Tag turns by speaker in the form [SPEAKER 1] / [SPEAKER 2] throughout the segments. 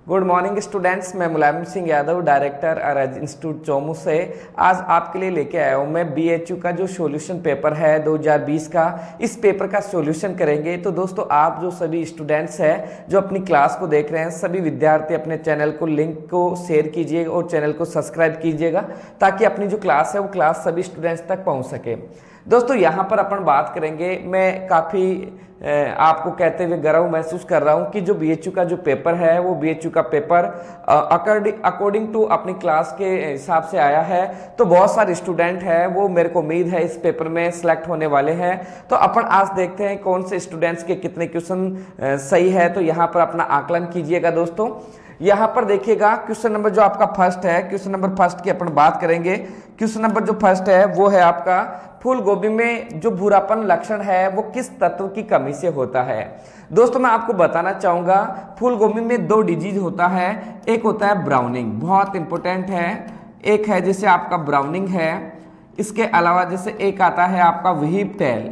[SPEAKER 1] Good morning students. मैं Mulayam Singh Yadav, director अरज institute Chomu से आज आपके लिए लेके आया हूँ। मैं बीएचयू का जो सॉल्यूशन पेपर है 2020 का, इस पेपर का सॉल्यूशन करेंगे। तो दोस्तों, आप जो सभी स्टूडेंट्स हैं जो अपनी क्लास को देख रहे हैं, सभी विद्यार्थी अपने चैनल को लिंक को शेयर कीजिएगा और चैनल को सब्सक्राइब कीजिएगा ताकि अपनी जो क्लास है वो क्लास सभी स्टूडेंट्स तक पहुँच सके। दोस्तों, यहाँ पर अपन बात करेंगे, मैं काफ़ी आपको कहते हुए गर्व महसूस कर रहा हूँ कि जो बीएचयू का जो पेपर है वो बीएचयू का पेपर अकॉर्डिंग टू अपनी क्लास के हिसाब से आया है। तो बहुत सारे स्टूडेंट हैं, वो मेरे को उम्मीद है इस पेपर में सिलेक्ट होने वाले हैं। तो अपन आज देखते हैं कौन से स्टूडेंट्स के कितने क्वेश्चन सही है। तो यहाँ पर अपना आकलन कीजिएगा। दोस्तों, यहाँ पर देखिएगा क्वेश्चन नंबर जो आपका फर्स्ट है, क्वेश्चन नंबर फर्स्ट की अपन बात करेंगे। क्वेश्चन नंबर जो फर्स्ट है वो है आपका, फूल गोभी में जो भूरापन लक्षण है वो किस तत्व की कमी से होता है। दोस्तों, मैं आपको बताना चाहूंगा, फूल गोभी में दो डिजीज होता है। एक होता है ब्राउनिंग, बहुत इंपॉर्टेंट है। एक है जैसे आपका ब्राउनिंग है, इसके अलावा जैसे एक आता है आपका व्हीप टेल।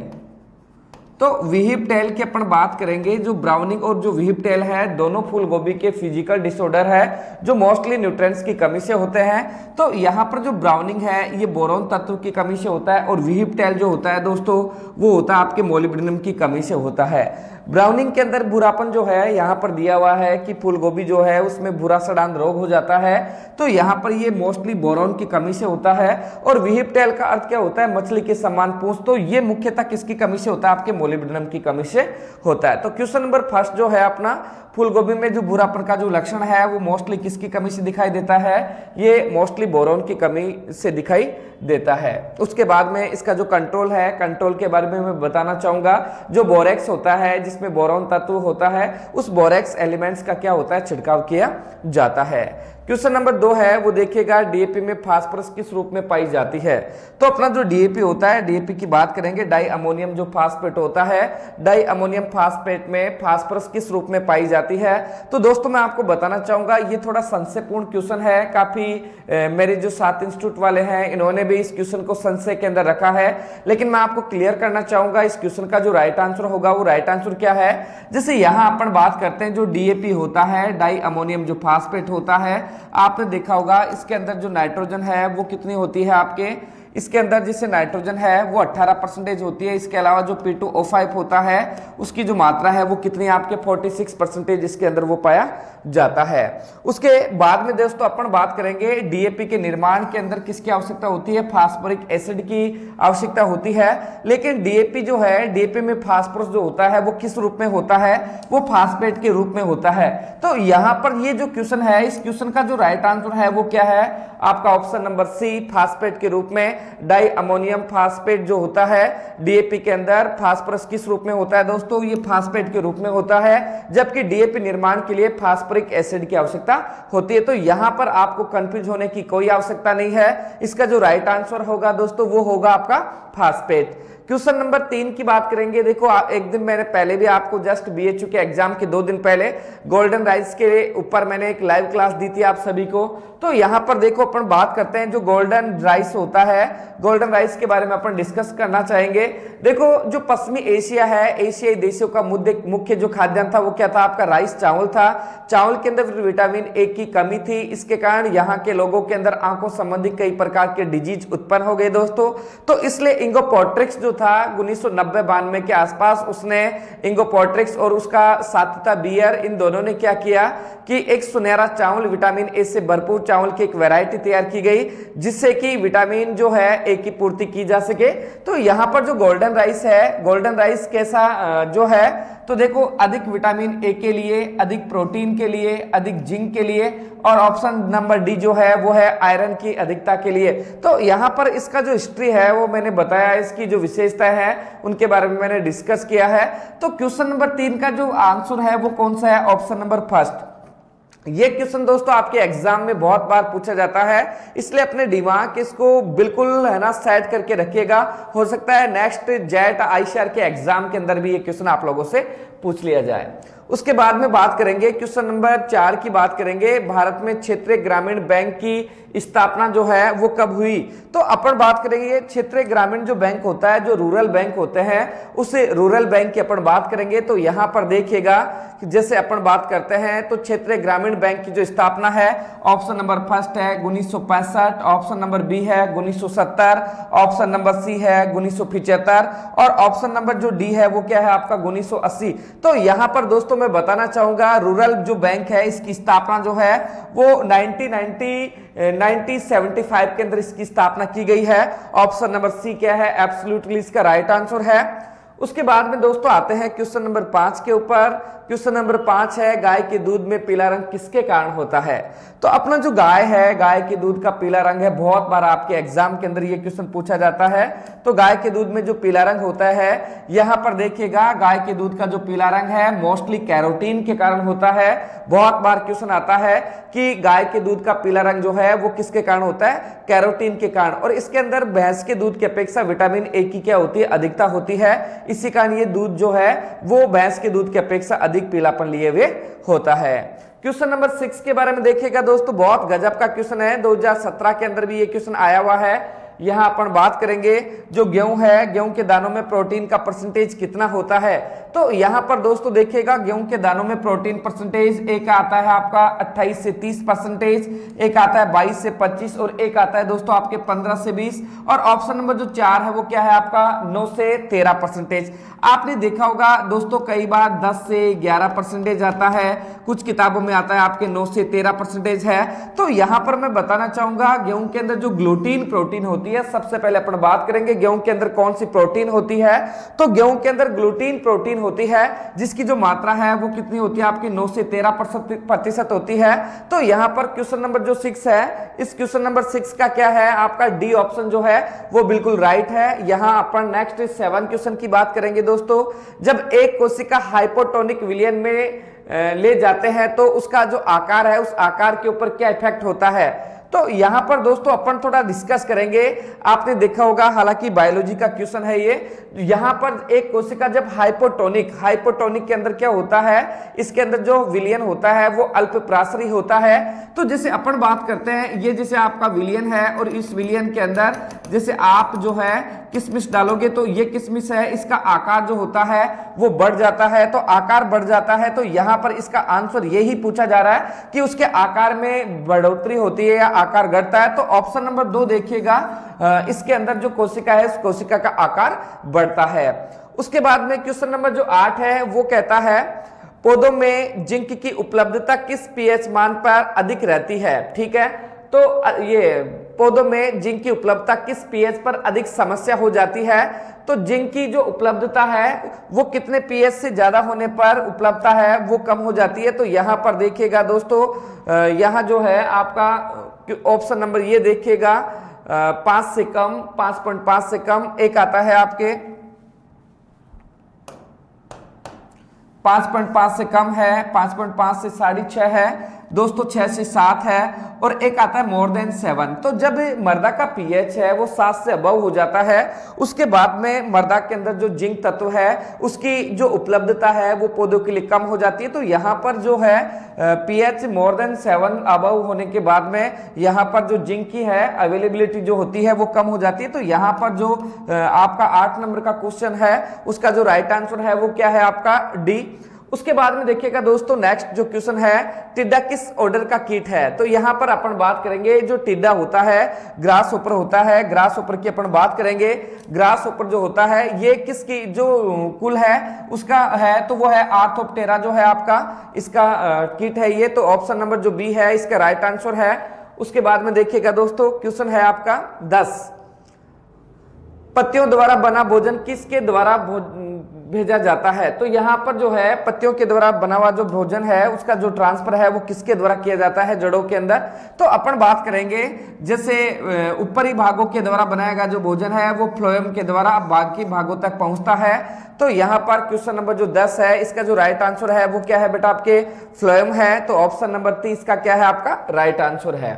[SPEAKER 1] तो व्हीप टेल की अपन बात करेंगे। जो ब्राउनिंग और जो व्हीप टेल है, दोनों फूल गोभी के फिजिकल डिसऑर्डर है जो मोस्टली न्यूट्रिएंट्स की कमी से होते हैं। तो यहाँ पर जो ब्राउनिंग है ये बोरोन तत्व की कमी से होता है, और व्हीप टेल जो होता है दोस्तों वो होता है आपके मोलिब्डेनम की कमी से होता है। ब्राउनिंग के अंदर भूरापन जो है, यहाँ पर दिया हुआ है कि फूल गोभी जो है उसमें भूरा सड़ान रोग हो जाता है। तो यहाँ पर ये मोस्टली बोरोन की कमी से होता है। और व्हीप टेल का अर्थ क्या होता है, मछली के समान पूंछ। तो ये मुख्यतः किसकी कमी से होता है, आपके मोलिब्डेनम की कमी से होता है। तो क्वेश्चन नंबर फर्स्ट जो है अपना, फूल गोभी में जो भूरापन का जो लक्षण है वो मोस्टली किसकी कमी से दिखाई देता है, ये मोस्टली बोरोन की कमी से दिखाई देता है। उसके बाद में इसका जो कंट्रोल है, कंट्रोल के बारे में मैं बताना चाहूंगा। जो बोरेक्स होता है जिसमें बोरोन तत्व होता है, उस बोरेक्स एलिमेंट्स का क्या होता है, छिड़काव किया जाता है। क्वेश्चन नंबर 2 है वो देखिएगा, डीएपी में फास्फोरस किस रूप में पाई जाती है। तो अपना जो डीएपी होता है, डीएपी की बात करेंगे, डाई अमोनियम जो फास्फेट होता है, डाई अमोनियम फास्फेट में फास्फोरस किस रूप में पाई जाती है। तो दोस्तों, मैं आपको बताना चाहूंगा, ये थोड़ा संशयपूर्ण क्वेश्चन है। काफी मेरे जो साथ इंस्टीट्यूट वाले हैं इन्होंने भी इस क्वेश्चन को संशय के अंदर रखा है, लेकिन मैं आपको क्लियर करना चाहूंगा इस क्वेश्चन का जो राइट आंसर होगा वो राइट आंसर क्या है। जैसे यहां अपन बात करते हैं, जो डीएपी होता है, डाई अमोनियम जो फास्फेट होता है, आपने देखा होगा इसके अंदर जो नाइट्रोजन है वो कितनी होती है आपके, इसके अंदर जिससे नाइट्रोजन है वो 18% होती है। इसके अलावा जो P2O5 होता है उसकी जो मात्रा है वो कितनी आपके 46% इसके अंदर वो पाया जाता है। उसके बाद में दोस्तों अपन बात करेंगे, डीएपी के निर्माण के अंदर किसकी आवश्यकता होती है, फास्फोरिक एसिड की आवश्यकता होती है। लेकिन डीएपी जो है, डीएपी में फास्फोरस जो होता है वो किस रूप में होता है, वो फास्फेट के रूप में होता है। तो यहाँ पर ये जो क्वेश्चन है, इस क्वेश्चन का जो राइट आंसर है वो क्या है, आपका ऑप्शन नंबर सी, फास्फेट के रूप में। डाई अमोनियम फास्फेट जो होता है डीएपी के अंदर, फास्फोरस किस रूप में होता है दोस्तों, ये फास्फेट के रूप में होता है, जबकि डीएपी निर्माण के लिए फास्फोरिक एसिड की आवश्यकता होती है। तो यहां पर आपको कंफ्यूज होने की कोई आवश्यकता नहीं है। इसका जो राइट आंसर होगा दोस्तों वो होगा आपका फास्फेट। क्वेश्चन नंबर 3 की बात करेंगे। देखो, एक दिन मैंने पहले भी आपको जस्ट बीएचयू के एग्जाम के 2 दिन पहले गोल्डन राइस के ऊपर मैंने एक लाइव क्लास दी थी आप सभी को। तो यहाँ पर देखो अपन बात करते हैं, जो गोल्डन राइस होता है, गोल्डन राइस के बारे में अपन डिस्कस करना चाहेंगे। देखो, जो पश्चिमी एशिया है, एशियाई देशों का मुख्य जो खाद्यान्न था वो क्या था, आपका राइस चावल था। चावल के अंदर विटामिन ए की कमी थी, इसके कारण यहाँ के लोगों के अंदर आंखों संबंधी कई प्रकार के डिजीज उत्पन्न हो गए दोस्तों। तो इसलिए इंगोपोर्ट्रिक्स जो था 1990-92 के आसपास, उसने इंगोपोर्ट्रिक्स और उसका साथी था बियर, इन दोनों ने क्या किया कि एक सुनहरा चावल, विटामिन ए से भरपूर चावल की एक वैरायटी तैयार की गई, जिससे कि विटामिन जो है ए की पूर्ति की जा सके। तो यहाँ पर जो गोल्डन राइस है, गोल्डन राइस कैसा जो है, तो देखो, अधिक विटामिन ए के लिए, अधिक प्रोटीन के लिए, अधिक जिंक के लिए, और ऑप्शन नंबर डी जो है वो है आयरन की अधिकता के लिए। तो यहाँ पर इसका जो हिस्ट्री है वो मैंने बताया, इसकी जो विशेषता है उनके बारे में मैंने डिस्कस किया है। तो क्वेश्चन नंबर 3 का जो आंसर है वो कौन सा है, ऑप्शन नंबर फर्स्ट। ये क्वेश्चन दोस्तों आपके एग्जाम में बहुत बार पूछा जाता है, इसलिए अपने दिमाग इसको बिल्कुल है ना सेट करके रखिएगा। हो सकता है नेक्स्ट जेट आईसीआर के एग्जाम के अंदर भी ये क्वेश्चन आप लोगों से पूछ लिया जाए। उसके बाद में बात करेंगे क्वेश्चन नंबर 4 की बात करेंगे, भारत में क्षेत्रीय ग्रामीण बैंक की स्थापना जो है वो कब हुई। तो अपन बात करेंगे क्षेत्रीय ग्रामीण जो बैंक होता है, जो रूरल बैंक होते हैं, उसे रूरल बैंक की अपन बात करेंगे। तो यहाँ पर देखिएगा कि जैसे अपन बात करते हैं तो क्षेत्रीय ग्रामीण बैंक की जो स्थापना है, ऑप्शन नंबर फर्स्ट है 1965, ऑप्शन नंबर बी है 1970, ऑप्शन नंबर सी है 1975 और ऑप्शन नंबर जो डी है वो क्या है आपका 1980। तो यहाँ पर दोस्तों मैं बताना चाहूंगा रूरल जो बैंक है इसकी स्थापना जो है वो 1975 के अंदर इसकी स्थापना की गई है। ऑप्शन नंबर सी क्या है, एब्सोल्युटली इसका राइट आंसर है। उसके बाद में दोस्तों आते हैं क्वेश्चन नंबर 5 के ऊपर। क्वेश्चन नंबर 5 है, गाय के दूध में पीला रंग किसके कारण होता है। तो अपना जो गाय है, गाय के दूध का पीला रंग है, बहुत बार आपके एग्जाम के अंदर ये क्वेश्चन पूछा जाता है। तो गाय के दूध में जो पीला रंग होता है, यहां पर देखिएगा गाय के दूध का जो पीला रंग है मोस्टली कैरोटीन के कारण होता है। बहुत बार क्वेश्चन आता है कि गाय के दूध का पीला रंग जो है वो किसके कारण होता है, कैरोटीन के कारण। और इसके अंदर भैंस के दूध की अपेक्षा विटामिन ए की क्या होती है, अधिकता होती है। इसी कारण ये दूध जो है वो भैंस के दूध की अपेक्षा अधिक पीलापन लिए हुए होता है। क्वेश्चन नंबर 6 के बारे में देखिएगा दोस्तों, बहुत गजब का क्वेश्चन है, 2017 के अंदर भी ये क्वेश्चन आया हुआ है। यहां अपन बात करेंगे जो गेहूं है, गेहूं के दानों में प्रोटीन का परसेंटेज कितना होता है। तो यहां पर दोस्तों देखिएगा गेहूं के दानों में प्रोटीन परसेंटेज एक आता है आपका 28 से 30%, एक आता है 22 से 25 और एक आता है दोस्तों आपके 15 से 20 और ऑप्शन नंबर जो 4 है वो क्या है आपका 9 से 13%। आपने देखा होगा दोस्तों कई बार 10 से 11% आता है, कुछ किताबों में आता है आपके 9 से 13% है। तो यहां पर मैं बताना चाहूंगा गेहूं के अंदर जो ग्लूटीन प्रोटीन होती है, सबसे पहले अपन बात करेंगे गेहूं के अंदर कौन सी प्रोटीन होती है। तो गेहूं के अंदर ग्लूटीन प्रोटीन होती है जिसकी जो मात्रा है वो कितनी होती है आपकी 9 से 13% होती है। तो यहां पर क्वेश्चन नंबर जो 6 है, इस क्वेश्चन नंबर 6 का क्या है आपका डी ऑप्शन जो है वो बिल्कुल राइट है। यहां अपन नेक्स्ट 7 क्वेश्चन की बात करेंगे दोस्तों। जब एक कोशिका हाइपोटोनिक विलयन में ले जाते हैं तो उसका जो आकार है उस आकार के ऊपर क्या इफेक्ट होता है। तो यहां पर दोस्तों अपन थोड़ा डिस्कस करेंगे। आपने देखा होगा, हालांकि बायोलॉजी का क्वेश्चन है ये, यहां पर एक कोशिका जब हाइपोटोनिक के अंदर क्या होता है, इसके अंदर जो विलयन होता है वो अल्पप्रासरी होता है। तो जैसे अपन बात करते हैं, ये जैसे आपका विलयन है और इस विलयन के अंदर जैसे आप जो है किशमिश डालोगे तो ये किशमिश है, इसका आकार जो होता है वो बढ़ जाता है। तो आकार बढ़ जाता है, तो यहां पर इसका आंसर यही पूछा जा रहा है कि उसके आकार में बढ़ोतरी होती है या आकार घटता है। तो ऑप्शन नंबर 2 देखिएगा, इसके अंदर जो कोशिका है उस कोशिका का आकार बढ़ता है। उसके बाद में क्वेश्चन नंबर जो 8 है वो कहता है पौधों में जिंक की उपलब्धता किस पीएच मान पर अधिक रहती है। ठीक है, तो ये पौधों में जिंक की उपलब्धता किस पीएच पर अधिक समस्या हो जाती है। तो जिंक की जो उपलब्धता है वो कितने पीएच से ज्यादा होने पर उपलब्धता है वो कम हो जाती है। तो यहां पर देखिएगा दोस्तों, यहां जो है आपका ऑप्शन नंबर ये देखिएगा 5 से कम, 5.5 से कम, एक आता है आपके 5.5 से कम है, 5.5 से 6.5 है दोस्तों, 6 से 7 है और एक आता है मोर देन 7। तो जब मर्दा का पीएच है वो 7 से अबव हो जाता है, उसके बाद में मर्दा के अंदर जो जिंक तत्व है उसकी जो उपलब्धता है वो पौधों के लिए कम हो जाती है। तो यहाँ पर जो है पीएच मोर देन 7 अबव होने के बाद में यहाँ पर जो जिंक की है अवेलेबिलिटी जो होती है वो कम हो जाती है। तो यहाँ पर जो आपका 8 नंबर का क्वेश्चन है उसका जो राइट आंसर है वो क्या है आपका डी। उसके बाद में देखिएगा दोस्तों नेक्स्ट जो क्वेश्चन है, टिड्डा किस ऑर्डर का कीट है। तो यहां पर अपन बात करेंगे जो टिड्डा होता है ग्रास ऊपर होता है, ग्रास ऊपर की अपन बात करेंगे। ग्रास ऊपर जो होता है ये किसकी जो कुल है उसका है, तो वो है आर्थोप्टेरा जो है आपका इसका कीट है ये। तो ऑप्शन नंबर जो बी है इसका राइट आंसर है। उसके बाद में देखिएगा दोस्तों क्वेश्चन है आपका 10, पत्तियों द्वारा बना भोजन किसके द्वारा भेजा जाता है। तो यहाँ पर जो है पत्तियों के द्वारा बना हुआ जो भोजन है उसका जो ट्रांसफर है वो किसके द्वारा किया जाता है, जड़ों के अंदर। तो अपन बात करेंगे जैसे ऊपरी भागों के द्वारा बनाया गया जो भोजन है वो फ्लोएम के द्वारा बाकी भागों तक पहुंचता है। तो यहाँ पर क्वेश्चन नंबर जो 10 है इसका जो राइट आंसर है वो क्या है बेटा आपके फ्लोएम है। तो ऑप्शन नंबर 30 का क्या है आपका राइट आंसर है।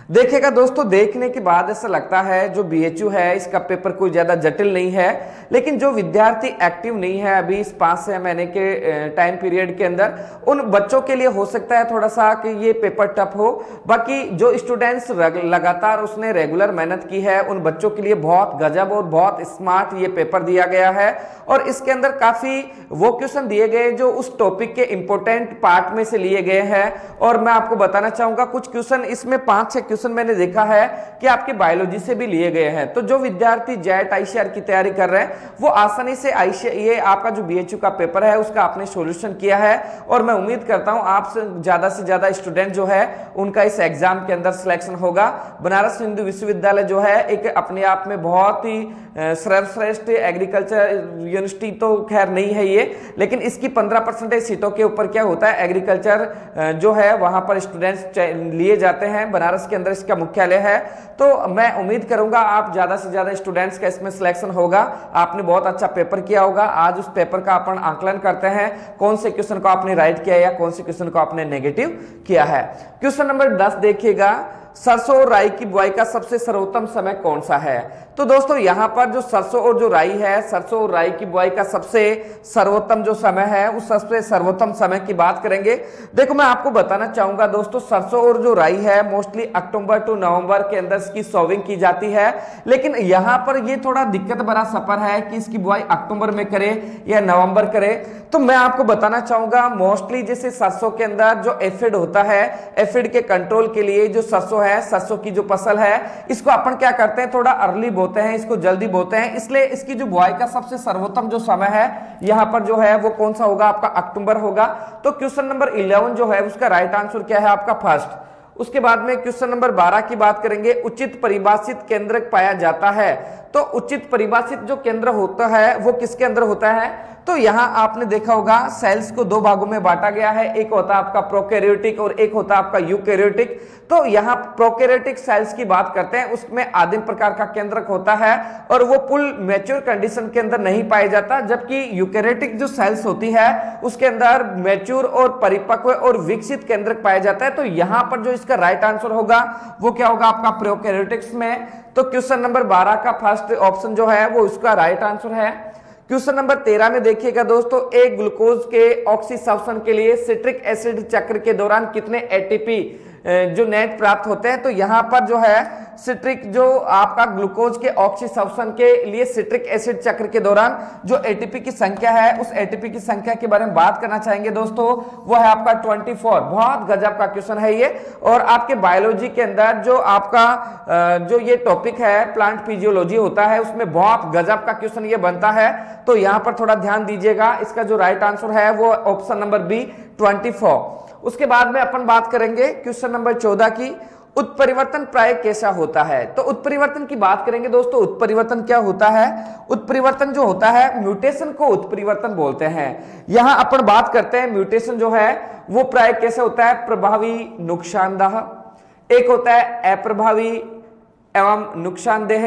[SPEAKER 1] देखिएगा दोस्तों, देखने के बाद ऐसा लगता है जो बीएचयू है इसका पेपर कोई ज्यादा जटिल नहीं है, लेकिन जो विद्यार्थी एक्टिव नहीं है अभी इस 5 से 6 महीने के टाइम पीरियड के अंदर, उन बच्चों के लिए हो सकता है थोड़ा सा कि ये पेपर टफ हो। बाकी जो स्टूडेंट्स लगातार उसने रेगुलर मेहनत की है उन बच्चों के लिए बहुत गजब और बहुत स्मार्ट ये पेपर दिया गया है। और इसके अंदर काफी वो क्वेश्चन दिए गए जो उस टॉपिक के इंपॉर्टेंट पार्ट में से लिए गए हैं। और मैं आपको बताना चाहूंगा कुछ क्वेश्चन इसमें 5-6 क्वेश्चन मैंने देखा है कि आपके बायोलॉजी से भी लिए गए हैं। तो जो विद्यार्थी जेट आईसीआर की तैयारी कर रहे हैं वो आसानी से ये आपका जो बीएचयू का पेपर है उसका आपने सॉल्यूशन किया है। और मैं उम्मीद करता हूं आप से ज्यादा स्टूडेंट जो है उनका इस एग्जाम के अंदर सिलेक्शन होगा। बनारस हिंदू विश्वविद्यालय जो है एक अपने आप में बहुत ही सर्वश्रेष्ठ एग्रीकल्चर यूनिवर्सिटी तो खैर नहीं है ये, लेकिन इसकी 15% सीटों के ऊपर क्या होता है एग्रीकल्चर जो है वहां पर स्टूडेंट्स लिए जाते हैं। बनारस के अंदर इसका मुख्यालय है। तो मैं उम्मीद करूंगा आप ज्यादा से ज्यादा स्टूडेंट्स का इसमें सिलेक्शन होगा। आपने बहुत अच्छा पेपर किया होगा। आज उस पेपर का अपन आकलन करते हैं, कौन से क्वेश्चन को आपने राइट किया या कौन से क्वेश्चन को आपने नेगेटिव किया है। क्वेश्चन नंबर 10 देखिएगा, सरसों और राई की बुआई का सबसे सर्वोत्तम समय कौन सा है। तो दोस्तों यहां पर जो सरसों और जो राई है, सरसों और राई की बुआई का सबसे सर्वोत्तम जो समय है उस सबसे सर्वोत्तम समय की बात करेंगे। देखो मैं आपको बताना चाहूंगा दोस्तों, सरसों और जो राई है मोस्टली अक्टूबर टू नवंबर के अंदर इसकी सोविंग की जाती है। लेकिन यहां पर ये थोड़ा दिक्कत भरा सफर है कि इसकी बुआई अक्टूबर में करे या नवंबर करे। तो मैं आपको बताना चाहूंगा मोस्टली जैसे सरसों के अंदर जो एफिड होता है, एफिड के कंट्रोल के लिए जो सरसों है, सरसों की जो फसल है इसको अपन क्या करते हैं थोड़ा अर्ली बोते हैं, इसको जल्दी बोते हैं। इसलिए इसकी जो बुआई का सबसे सर्वोत्तम जो समय है यहां पर जो है वो कौन सा होगा, आपका अक्टूबर होगा। तो क्वेश्चन नंबर 11 जो है उसका राइट आंसर क्या है, आपका फर्स्ट। उसके बाद में क्वेश्चन नंबर 12 की बात करेंगे, उचित परिभाषित केंद्रक पाया जाता है। तो उचित परिभाषित जो केंद्र होता है वो किसके अंदर होता है। तो यहां आपने देखा होगा सेल्स को 2 भागों में बांटा गया है, एक होता है आपका प्रोकैरियोटिक और एक होता है आपका यूकैरियोटिक। तो यहां प्रोकैरियोटिक सेल्स की बात करते हैं, उसमें आदिम प्रकार का केंद्रक होता है और वो फुल मैच्योर कंडीशन के अंदर नहीं पाया जाता, जबकि यूकैरियोटिक जो सेल्स होती है उसके अंदर मैच्योर और परिपक्व और विकसित केंद्रक पाया जाता है। तो यहां पर जो इसका राइट आंसर होगा वो क्या होगा, आपका प्रोकैरियोटिक्स में। तो क्वेश्चन नंबर 12 का फर्स्ट ऑप्शन जो है वो इसका राइट आंसर है। क्वेश्चन नंबर 13 में देखिएगा दोस्तों, एक ग्लूकोज के ऑक्सीसब्शन के लिए सिट्रिक एसिड चक्र के दौरान कितने एटीपी जो नेट प्राप्त होते हैं। तो यहां पर जो है सिट्रिक जो आपका ग्लूकोज के ऑक्सीसब्शन के लिए सिट्रिक एसिड चक्र के दौरान जो एटीपी की संख्या है उस एटीपी की संख्या के बारे में बात करना चाहेंगे दोस्तों, वो है आपका 24। बहुत गजब का क्वेश्चन है ये। और आपके बायोलॉजी के अंदर जो आपका जो ये टॉपिक है प्लांट फिजियोलॉजी होता है उसमें बहुत गजब का क्वेश्चन ये बनता है। तो यहां पर थोड़ा ध्यान दीजिएगा, इसका जो राइट आंसर है वो ऑप्शन नंबर बी 24। उसके बाद में अपन बात करेंगे क्वेश्चन नंबर 14 की, उत्परिवर्तन प्राय कैसा होता है। तो उत्परिवर्तन की बात करेंगे दोस्तों, उत्परिवर्तन क्या होता है। उत्परिवर्तन जो होता है म्यूटेशन को उत्परिवर्तन बोलते हैं। यहां अपन बात करते हैं म्यूटेशन जो है वो प्राय कैसे होता है, प्रभावी नुकसानदेह, एक होता है अप्रभावी एवं नुकसानदेह,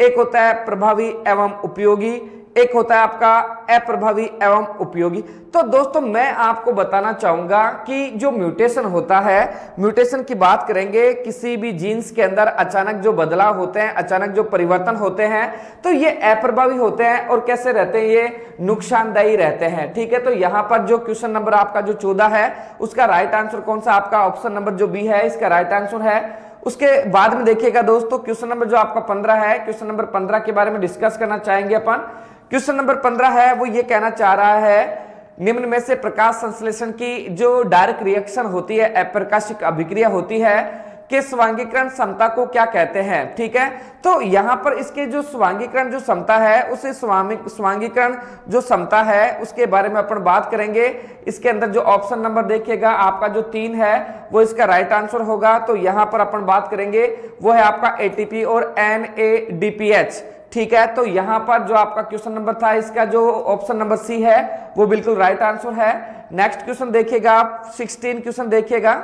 [SPEAKER 1] एक होता है प्रभावी एवं उपयोगी, एक होता है आपका अप्रभावी एवं उपयोगी। तो दोस्तों मैं आपको बताना चाहूंगा कि जो म्यूटेशन होता है, म्यूटेशन की बात करेंगे किसी भी जीन्स के अंदर अचानक जो बदलाव होते हैं, अचानक जो परिवर्तन होते हैं, तो ये अप्रभावी होते हैं और कैसे रहते हैं, ये नुकसानदायी रहते हैं। ठीक है, तो यहां पर जो क्वेश्चन नंबर आपका जो 14 है उसका राइट आंसर कौन सा, आपका ऑप्शन नंबर जो बी है इसका राइट आंसर है। उसके बाद में देखिएगा दोस्तों क्वेश्चन नंबर जो आपका 15 है, क्वेश्चन नंबर 15 के बारे में डिस्कस करना चाहेंगे अपन। क्वेश्चन नंबर 15 है वो ये कहना चाह रहा है, निम्न में से प्रकाश संश्लेषण की जो डायरेक्ट रिएक्शन होती है, अप्रकाशिक अभिक्रिया होती है के स्वांगीकरण क्षमता को क्या कहते हैं। ठीक है, तो यहां पर इसके जो स्वांगीकरण जो क्षमता है उसे स्वांगीकरण जो क्षमता है उसके बारे में अपन बात करेंगे। इसके अंदर जो ऑप्शन नंबर देखिएगा आपका जो 3 है वो इसका राइट आंसर होगा। तो यहां पर अपन बात करेंगे वो है आपका एटीपी और NADPH। ठीक है, तो यहां पर जो आपका क्वेश्चन नंबर था इसका जो ऑप्शन नंबर सी है वो बिल्कुल राइट आंसर है। नेक्स्ट क्वेश्चन देखिएगा आप, 16 क्वेश्चन देखिएगा।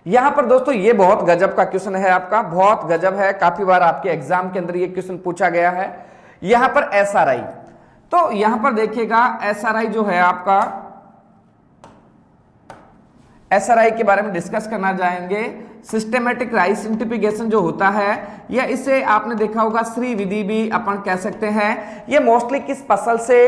[SPEAKER 1] यहां पर दोस्तों ये बहुत गजब का क्वेश्चन है आपका, बहुत गजब है, काफी बार आपके एग्जाम के अंदर ये क्वेश्चन पूछा गया है। यहां पर SRI, तो यहां पर देखिएगा SRI जो है आपका, SRI के बारे में डिस्कस करना चाहेंगे। सिस्टेमेटिक राइस इंटिप्लिकेशन जो होता है, या इसे आपने देखा होगा श्री विधि भी अपन कह सकते हैं, ये मोस्टली किस फसल से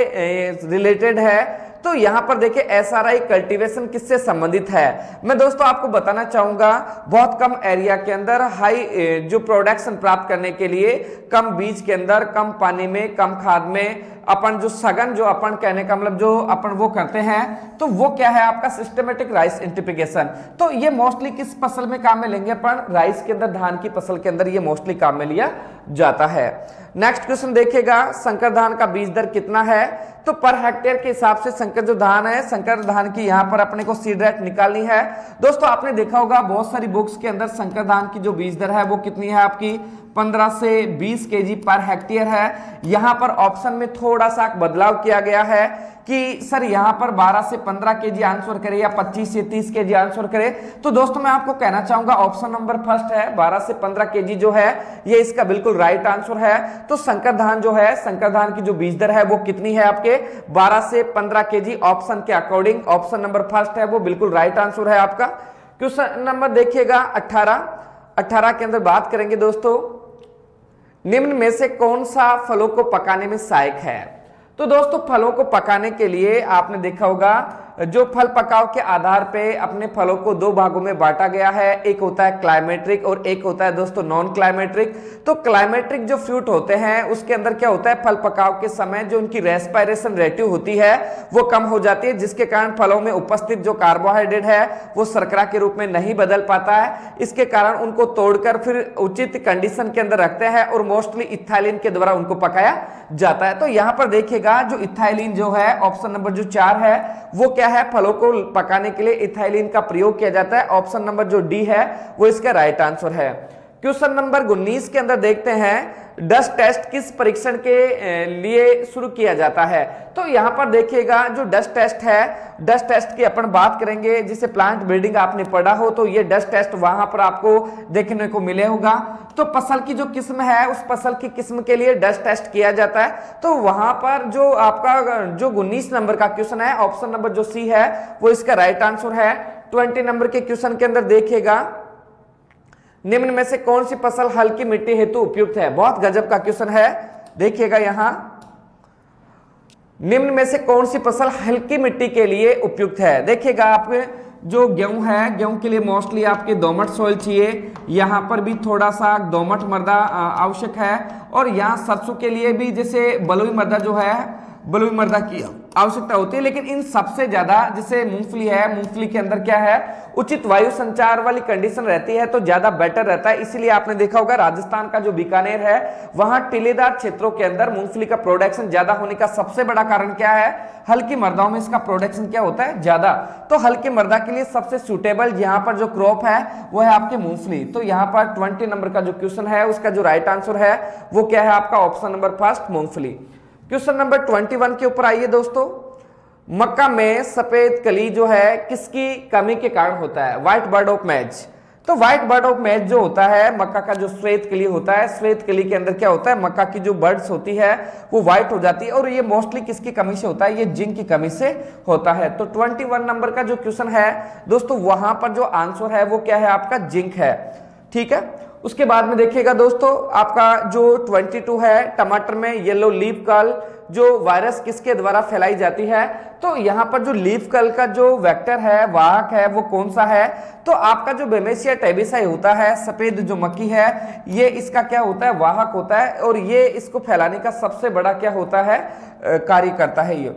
[SPEAKER 1] रिलेटेड है? तो यहां पर देखिए एसआरआई कल्टीवेशन किससे संबंधित है? मैं दोस्तों आपको बताना चाहूंगा, बहुत कम एरिया के अंदर हाई जो प्रोडक्शन प्राप्त करने के लिए कम बीज के अंदर, कम पानी में, कम खाद में अपन जो सघन, जो अपन कहने का मतलब जो अपन वो करते हैं, तो वो क्या है आपका सिस्टेमेटिक राइस इंटिप्लिकेशन। तो ये मोस्टली किस फसल में काम में लेंगे अपन? राइस के अंदर, धान की फसल के अंदर ये मोस्टली काम में लिया जाता है। नेक्स्ट क्वेश्चन देखिएगा, संकर धान का बीज दर कितना है? तो पर हेक्टेयर के हिसाब से संकर जो धान है, संकर धान की यहाँ पर अपने को सीड रेट निकालनी है। दोस्तों आपने देखा होगा बहुत सारी बुक्स के अंदर संकर धान की जो बीज दर है वो कितनी है आपकी? 15 से 20 केजी पर हेक्टेयर है। यहाँ पर ऑप्शन में थोड़ा सा बदलाव किया गया है कि सर यहाँ पर 12 से 15 केजी आंसर करे या 25 से 30 केजी आंसर करे। तो दोस्तों मैं आपको कहना चाहूंगा ऑप्शन नंबर फर्स्ट है, 12 से 15 केजी जो है ये इसका बिल्कुल राइट आंसर है। तो संकर धान जो है, संकर धान की जो बीज दर है वो कितनी है आपके? 12 से 15 केजी। ऑप्शन के अकॉर्डिंग ऑप्शन नंबर फर्स्ट है वो बिल्कुल राइट आंसर है आपका। क्वेश्चन नंबर देखिएगा 18 के अंदर बात करेंगे दोस्तों, निम्न में से कौन सा फलों को पकाने में सहायक है? तो दोस्तों फलों को पकाने के लिए आपने देखा होगा जो फल पकाव के आधार पे अपने फलों को दो भागों में बांटा गया है, एक होता है क्लाइमेट्रिक और एक होता है दोस्तों नॉन क्लाइमेट्रिक। तो क्लाइमेट्रिक जो फ्रूट होते हैं उसके अंदर क्या होता है, फल पकाव के समय जो उनकी रेस्पिरेशन रेटिव होती है वो कम हो जाती है, जिसके कारण फलों में उपस्थित जो कार्बोहाइड्रेट है वो शर्करा के रूप में नहीं बदल पाता है। इसके कारण उनको तोड़कर फिर उचित कंडीशन के अंदर रखते हैं और मोस्टली इथाइलिन के द्वारा उनको पकाया जाता है। तो यहां पर देखिएगा जो इथाइलिन जो है ऑप्शन नंबर जो 4 है वो क्या है, फलों को पकाने के लिए इथाइलिन का प्रयोग किया जाता है। ऑप्शन नंबर जो डी है वो इसका राइट आंसर है। क्वेश्चन नंबर 19 के अंदर देखते हैं, डस्ट टेस्ट किस परीक्षण के लिए शुरू किया जाता है? तो यहां पर देखिएगा जो डस्ट टेस्ट है, डस्ट टेस्ट की अपन बात करेंगे, जिसे प्लांट ब्रीडिंग आपने पढ़ा हो तो ये डस्ट टेस्ट वहां पर आपको देखने को मिले होगा। तो फसल की जो किस्म है उस फसल की किस्म के लिए डस्ट टेस्ट किया जाता है। तो वहां पर जो आपका जो 19 नंबर का क्वेश्चन है ऑप्शन नंबर जो सी है वो इसका राइट आंसर है। 20 नंबर के क्वेश्चन के अंदर देखिएगा, निम्न में से कौन सी फसल हल्की मिट्टी हेतु उपयुक्त है? बहुत गजब का क्वेश्चन है, देखिएगा यहां, निम्न में से कौन सी फसल हल्की मिट्टी के लिए उपयुक्त है? देखिएगा आपके जो गेहूं है, गेहूं के लिए मोस्टली आपके दोमट सॉइल चाहिए, यहां पर भी थोड़ा सा दोमट मृदा आवश्यक है, और यहां सरसों के लिए भी जैसे बलुई मृदा जो है, बलुई मृदा की आवश्यकता होती है। लेकिन इन सबसे ज्यादा जैसे मूंगफली है, मूंगफली के अंदर क्या है, उचित वायु संचार वाली कंडीशन रहती है तो ज्यादा बेटर रहता है। इसीलिए आपने देखा होगा राजस्थान का जो बीकानेर है वहां टीलेदार क्षेत्रों के अंदर मूंगफली का प्रोडक्शन ज्यादा होने का सबसे बड़ा कारण क्या है, हल्की मृदाओं में इसका प्रोडक्शन क्या होता है, ज्यादा। तो हल्की मृदा के लिए सबसे सुटेबल यहाँ पर जो क्रॉप है वो है आपकी मूंगफली। तो यहाँ पर 20 नंबर का जो क्वेश्चन है उसका जो राइट आंसर है वो क्या है आपका? ऑप्शन नंबर फर्स्ट, मूंगफली। क्वेश्चन नंबर 21 के ऊपर आइए दोस्तों, मक्का में सफेद कली जो है किसकी कमी के कारण होता है? व्हाइट बर्ड ऑफ मैज। तो व्हाइट बर्ड ऑफ मैज जो होता है, मक्का का जो श्वेत कली होता है, श्वेत कली के अंदर क्या होता है, मक्का की जो बर्ड्स होती है वो व्हाइट हो जाती है, और ये मोस्टली किसकी कमी से होता है? ये जिंक की कमी से होता है। तो 21 नंबर का जो क्वेश्चन है दोस्तों वहां पर जो आंसर है वो क्या है आपका? जिंक है, ठीक है। उसके बाद में देखिएगा दोस्तों आपका जो 22 है, टमाटर में येलो लीफ कर्ल जो वायरस किसके द्वारा फैलाई जाती है? तो यहाँ पर जो लीफ कर्ल का जो वेक्टर है, वाहक है, वो कौन सा है? तो आपका जो बेमेसिया टेबेसाई होता है, सफेद जो मक्खी है, ये इसका क्या होता है? वाहक होता है, और ये इसको फैलाने का सबसे बड़ा क्या होता है? कार्य करता है ये।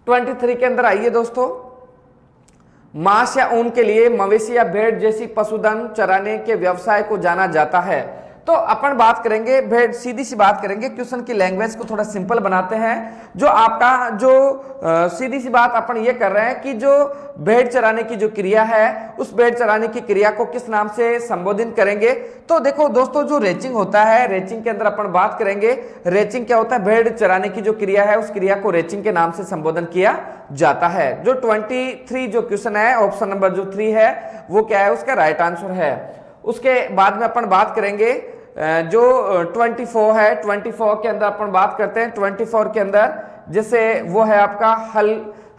[SPEAKER 1] 23 के अंदर आइए दोस्तों, मांस या ऊन के लिए मवेशी या भेड़ जैसी पशुधन चराने के व्यवसाय को जाना जाता है। तो अपन बात करेंगे भेड़, सीधी सी बात करेंगे, क्वेश्चन की लैंग्वेज को थोड़ा सिंपल बनाते हैं। जो आपका जो सीधी सी बात अपन ये कर रहे हैं कि जो भेड़ चराने की जो क्रिया है उस भेड़ चराने की क्रिया को किस नाम से संबोधित करेंगे? तो देखो दोस्तों जो रेचिंग होता है, रेचिंग के अंदर अपन बात करेंगे, रेचिंग क्या होता है? भेड़ चराने की जो क्रिया है उस क्रिया को रेचिंग के नाम से संबोधन किया जाता है। जो 23 जो क्वेश्चन है ऑप्शन नंबर जो 3 है वो क्या है? उसका राइट आंसर है। उसके बाद में अपन बात करेंगे जो 24 है, 24 के अंदर अपन बात करते हैं। 24 के अंदर जैसे वो है आपका हल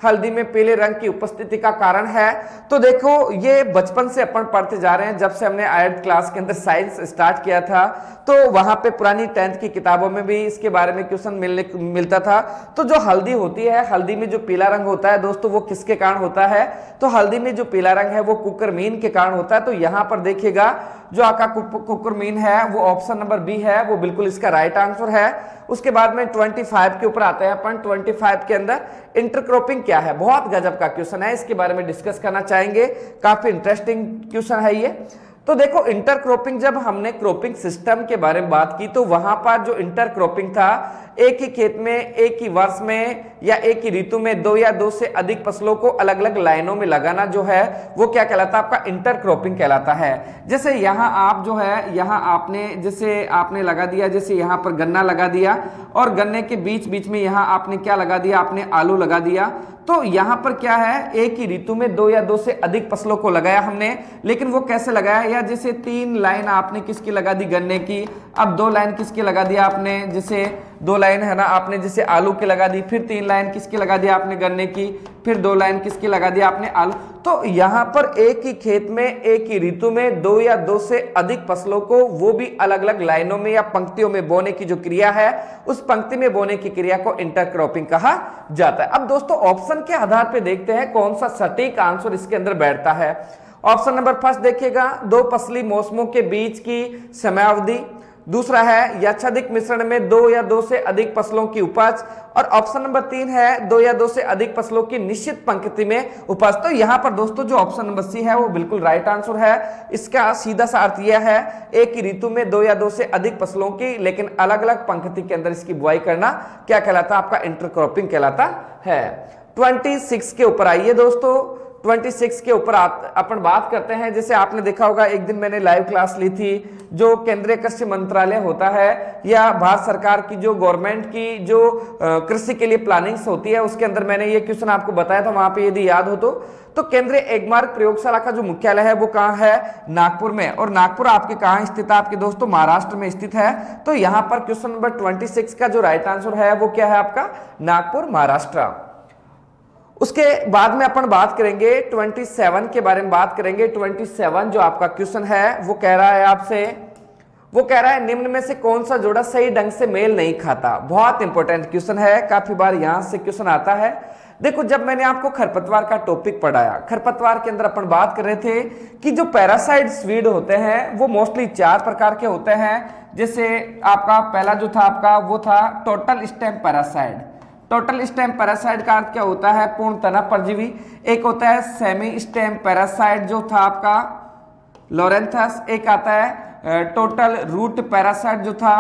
[SPEAKER 1] हल्दी में पीले रंग की उपस्थिति का कारण है। तो देखो ये बचपन से अपन पढ़ते जा रहे हैं, जब से हमने 8th क्लास के अंदर साइंस स्टार्ट किया था तो वहां पे पुरानी 10th की किताबों में भी इसके बारे में क्वेश्चन मिलता था। तो जो हल्दी होती है, हल्दी में जो पीला रंग होता है दोस्तों वो किसके कारण होता है? तो हल्दी में जो पीला रंग है वो कुकरमीन के कारण होता है। तो यहां पर देखिएगा जो आपका कुकरमीन है वो ऑप्शन नंबर बी है, वो बिल्कुल इसका राइट आंसर है। उसके बाद में 25 के ऊपर आते हैं अपन। 25 के अंदर इंटरक्रॉपिंग क्या है, बहुत गजब का क्वेश्चन है, इसके बारे में डिस्कस करना चाहेंगे, काफी इंटरेस्टिंग क्वेश्चन है ये। तो देखो इंटरक्रॉपिंग, जब हमने क्रॉपिंग सिस्टम के बारे में बात की तो वहां पर जो इंटरक्रॉपिंग था, एक ही खेत में एक ही वर्ष में या एक ही ऋतु में 2 या 2 से अधिक फसलों को अलग अलग लाइनों में लगाना जो है वो क्या कहलाता है? आपका इंटरक्रॉपिंग कहलाता है। जैसे यहाँ आप जो है यहाँ आपने जैसे आपने लगा दिया, जैसे यहाँ पर गन्ना लगा दिया और गन्ने के बीच बीच में यहाँ आपने क्या लगा दिया? आपने आलू लगा दिया। तो यहाँ पर क्या है, एक ही ऋतु में 2 या 2 से अधिक फसलों को लगाया हमने, लेकिन वो कैसे लगाया? या जैसे 3 लाइन आपने किसकी लगा दी? गन्ने की। अब 2 लाइन किसकी लगा दिया आपने? जैसे 2 लाइन है ना आपने जैसे आलू की लगा दी, फिर 3 लाइन किसकी लगा दिया आपने? गन्ने की, फिर 2 लाइन किसकी लगा दिया आपने? आलू। तो यहाँ पर एक ही खेत में एक ही ऋतु में 2 या 2 से अधिक फसलों को वो भी अलग अलग लाइनों में या पंक्तियों में बोने की जो क्रिया है, उस पंक्ति में बोने की क्रिया को इंटरक्रॉपिंग कहा जाता है। अब दोस्तों ऑप्शन के आधार पर देखते हैं कौन सा सटीक आंसर इसके अंदर बैठता है। ऑप्शन नंबर फर्स्ट देखिएगा, 2 फसली मौसमों के बीच की समयावधि। दूसरा है यक्षाधिक मिश्रण में 2 या 2 से अधिक फसलों की उपज। और ऑप्शन नंबर 3 है 2 या 2 से अधिक फसलों की निश्चित पंक्ति में उपज। तो यहां पर दोस्तों जो ऑप्शन नंबर सी है वो बिल्कुल राइट आंसर है। इसका सीधा सा अर्थ यह है, एक ही ऋतु में 2 या 2 से अधिक फसलों की लेकिन अलग अलग पंक्ति के अंदर इसकी बुआई करना क्या कहलाता है? आपका इंटरक्रॉपिंग कहलाता है। 26 के ऊपर आइए दोस्तों। 26 के ऊपर अपन बात करते हैं। जैसे आपने देखा होगा, एक दिन मैंने लाइव क्लास ली थी, जो केंद्रीय कृषि मंत्रालय होता है या भारत सरकार की जो गवर्नमेंट की जो कृषि के लिए प्लानिंग्स होती है, उसके अंदर मैंने ये क्वेश्चन आपको बताया था। वहां पे यदि याद हो तो केंद्रीय एग्मार्क प्रयोगशाला का जो मुख्यालय है वो कहाँ है? नागपुर में। और नागपुर आपके कहाँ स्थित है? आपके दोस्तों महाराष्ट्र में स्थित है। तो यहाँ पर क्वेश्चन नंबर 26 का जो राइट आंसर है वो क्या है आपका? नागपुर, महाराष्ट्र। उसके बाद में अपन बात करेंगे 27 के बारे में बात करेंगे। 27 जो आपका क्वेश्चन है वो कह रहा है आपसे, वो कह रहा है निम्न में से कौन सा जोड़ा सही ढंग से मेल नहीं खाता? बहुत इंपॉर्टेंट क्वेश्चन है, काफी बार यहां से क्वेश्चन आता है। देखो जब मैंने आपको खरपतवार का टॉपिक पढ़ाया, खरपतवार के अंदर अपन बात कर रहे थे कि जो पैरासाइट वीड होते हैं वो मोस्टली 4 प्रकार के होते हैं। जैसे आपका पहला जो था आपका वो था total stem parasite. Total stem parasite का अर्थ क्या होता है? पूर्ण तना परजीवी। एक होता है सेमी स्टेम पैरासाइट जो था आपका लोरेंथस। एक आता है टोटल रूट पैरासाइट जो था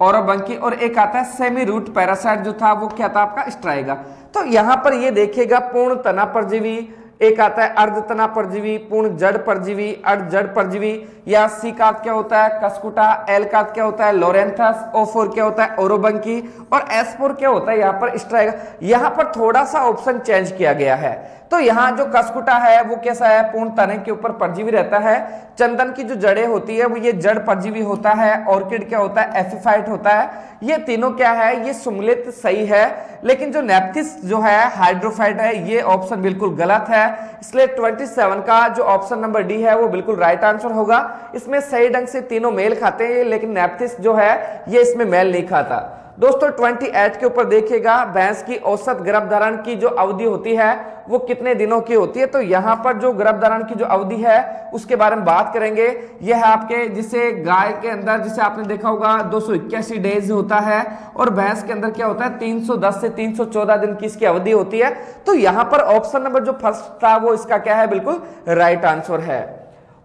[SPEAKER 1] औरबंकी। और एक आता है सेमी रूट पैरासाइट जो था वो क्या था आपका? स्ट्राइगा। तो यहां पर ये देखिएगा पूर्ण तना परजीवी, एक आता है अर्ध तना परजीवी, पूर्ण जड़ परजीवी, अर्ध जड़ परजीवी। या सी का क्या होता है? कस्कुटा। एल का क्या होता है? लोरेंथस। O4 क्या होता है? ओरोबंकी। और S4 क्या होता है? यहाँ पर स्ट्राइगा। यहाँ पर थोड़ा सा ऑप्शन चेंज किया गया है। तो यहाँ जो कस्कुटा है वो कैसा है? पूर्ण तने के ऊपर परजीवी रहता है। चंदन की जो जड़ें होती है वो ये जड़ परजीवी होता है। ऑर्किड क्या होता है? एफिफाइट होता है। ये तीनों क्या है? ये सम्मिलित सही है। लेकिन जो नेप्थिस जो है हाइड्रोफाइट है, ये ऑप्शन बिल्कुल गलत है। इसलिए 27 का जो ऑप्शन नंबर डी है वो बिल्कुल राइट आंसर होगा। इसमें सही ढंग से तीनों मेल खाते हैं लेकिन नेप्थिस जो है ये इसमें मेल नहीं खाता। दोस्तों 28 के ऊपर देखिएगा, भैंस की औसत गर्भधारण की जो अवधि होती है वो कितने दिनों की होती है? तो यहाँ पर जो गर्भधारण की जो अवधि है उसके बारे में बात करेंगे। यह है आपके जिसे गाय के अंदर जिसे आपने देखा होगा 281 डेज होता है और भैंस के अंदर क्या होता है? 310 से 314 दिन की इसकी अवधि होती है। तो यहाँ पर ऑप्शन नंबर जो फर्स्ट था वो इसका क्या है? बिल्कुल राइट आंसर है।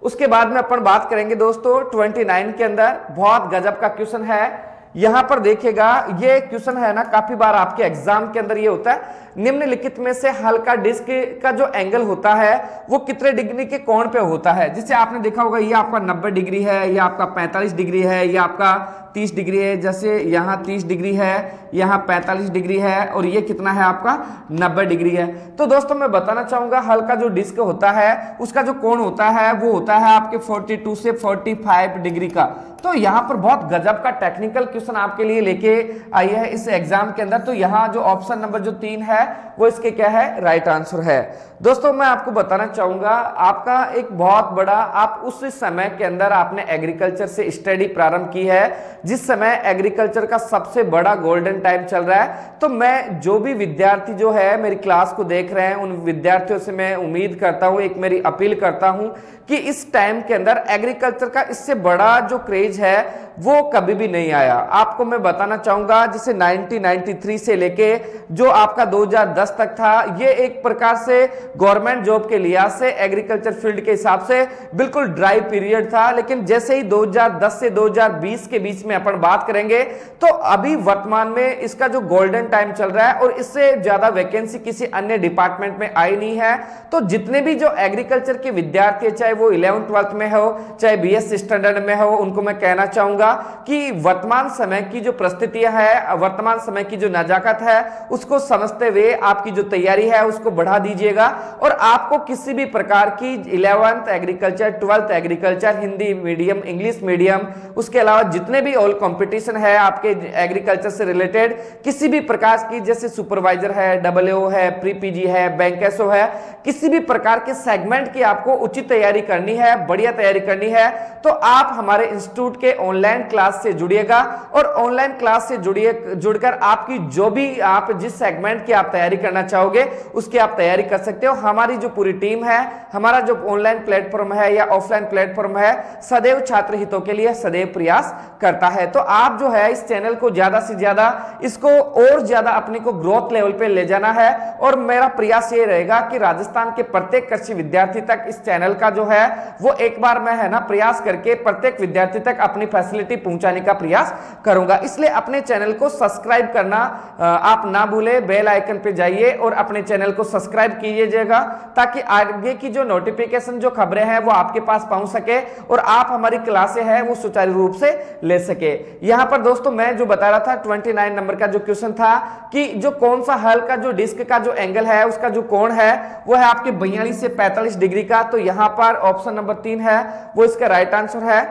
[SPEAKER 1] उसके बाद में अपन बात करेंगे दोस्तों 29 के अंदर, बहुत गजब का क्वेश्चन है। यहां पर देखिएगा, ये क्वेश्चन है ना, काफी बार आपके एग्जाम के अंदर ये होता है, निम्नलिखित में से हल्का डिस्क का जो एंगल होता है वो कितने डिग्री के कोण पे होता है? जिसे आपने देखा होगा ये आपका 90 डिग्री है, ये आपका 45 डिग्री है, ये आपका 30 डिग्री है, जैसे यहाँ 30 डिग्री है, यहाँ 45 डिग्री है और ये कितना है आपका 90 डिग्री है। तो दोस्तों मैं बताना चाहूंगा हल का जो डिस्क होता है उसका जो कोण होता है वो होता है आपके 42 से 45 डिग्री का। तो यहाँ पर बहुत गजब का टेक्निकल क्वेश्चन आपके लिए लेके आई है इस एग्जाम के अंदर। तो यहाँ जो ऑप्शन नंबर जो 3 है वो इसके क्या है, राइट आंसर है। दोस्तों मैं आपको बताना चाहूंगा आपका एक बहुत बड़ा, आप उस समय के अंदर आपने एग्रीकल्चर से स्टडी प्रारंभ की है जिस समय एग्रीकल्चर का सबसे बड़ा गोल्डन टाइम चल रहा है। तो मैं जो भी विद्यार्थी जो है मेरी क्लास को देख रहे हैं उन विद्यार्थियों से मैं उम्मीद करता हूं, एक मेरी अपील करता हूं कि इस टाइम के अंदर एग्रीकल्चर का इससे बड़ा जो क्रेज है वो कभी भी नहीं आया। आपको मैं बताना चाहूंगा जिसे 1993 से लेके जो आपका 2010 तक था, ये एक प्रकार से गवर्नमेंट जॉब के लिहाज से एग्रीकल्चर फील्ड के हिसाब से बिल्कुल ड्राई पीरियड था। लेकिन जैसे ही 2010 से 2020 के बीच में अपन बात करेंगे तो अभी वर्तमान में इसका जो गोल्डन टाइम चल रहा है और इससे ज्यादा वैकेंसी किसी अन्य डिपार्टमेंट में आई नहीं है। तो जितने भी जो एग्रीकल्चर के विद्यार्थी चाहे वो 11th 12th में हो चाहे BS स्टैंडर्ड में हो, उनको मैं कहना चाहूंगा कि वर्तमान समय की जो परिस्थितियां है, वर्तमान समय की जो नजाकत है उसको समझते हुए आपकी जो तैयारी है उसको बढ़ा दीजिएगा। और आपको किसी भी प्रकार की 11th agriculture 12th agriculture Hindi medium English medium उसके अलावा जितने भी ऑल कंपटीशन है आपके एग्रीकल्चर से रिलेटेड किसी भी प्रकार की, जैसे सुपरवाइजर है, WO है, प्री PG है, बैंकेसो है, किसी भी प्रकार के सेगमेंट की आपको उचित तैयारी करनी है, बढ़िया तैयारी करनी है तो आप हमारे इंस्टीट्यूट के ऑनलाइन क्लास से जुड़िएगा। और ऑनलाइन क्लास से जुड़कर आपकी जो भी आप जिस सेगमेंट की आप तैयारी करना चाहोगे उसकी आप तैयारी कर सकते हो। हमारी जो पूरी टीम है, हमारा जो ऑनलाइन प्लेटफॉर्म है या ऑफलाइन प्लेटफॉर्म है, सदैव छात्र हितों के लिए सदैव प्रयास करता है। तो आप जो है इस चैनल को ज्यादा से ज्यादा इसको और ज्यादा अपने को ग्रोथ लेवल पे ले जाना है। और मेरा प्रयास ये रहेगा कि राजस्थान के प्रत्येक कृषि विद्यार्थी तक इस चैनल का जो है वो एक बार मैं है ना प्रयास करके प्रत्येक विद्यार्थी तक अपनी फैसिलिटी पहुंचाने का प्रयास करूंगा। इसलिए अपने चैनल को सब्सक्राइब करना आप ना भूलें, बेल आइकन पे जाइए और अपने चैनल को सब्सक्राइब कीजिएगा ताकि आगे की जो नोटिफिकेशन जो खबरें हैं वो आपके पास पहुंच सके और आप हमारी क्लासें हैं वो सुचारू रूप से ले सके। यहां पर दोस्तों मैं जो बता रहा था 29 नंबर का जो क्वेश्चन था कि जो कौन सा हल का जो डिस्क का जो एंगल है उसका जो कोण है वो है आपके 42 से 45 डिग्री का। तो यहां पर ऑप्शन नंबर 3 है वो इसका राइट आंसर है।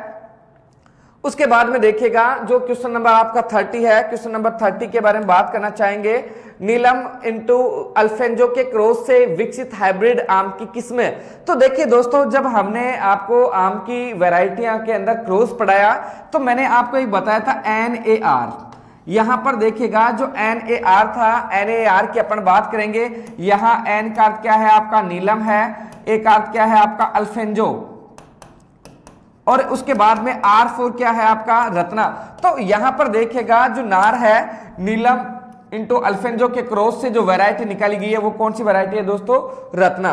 [SPEAKER 1] उसके बाद में देखिएगा जो क्वेश्चन नंबर आपका 30 है, क्वेश्चन नंबर 30 के बारे में बात करना चाहेंगे। नीलम इंटू अल्फेंजो के क्रॉस से विकसित हाइब्रिड आम की किस्में। तो देखिए दोस्तों जब हमने आपको आम की वैरायटियां के अंदर क्रॉस पढ़ाया तो मैंने आपको एक बताया था NAR। यहां पर देखिएगा जो NAR था, NAR की अपन बात करेंगे। यहां N का अर्थ क्या है आपका नीलम है, A का अर्थ क्या है आपका अल्फेंजो और उसके बाद में R4 क्या है आपका रत्ना। तो यहां पर देखिएगा जो नार है नीलम इंटू अल्फेंजो के क्रॉस से जो वैरायटी निकाली गई है वो कौन सी वैरायटी है दोस्तों, रत्ना।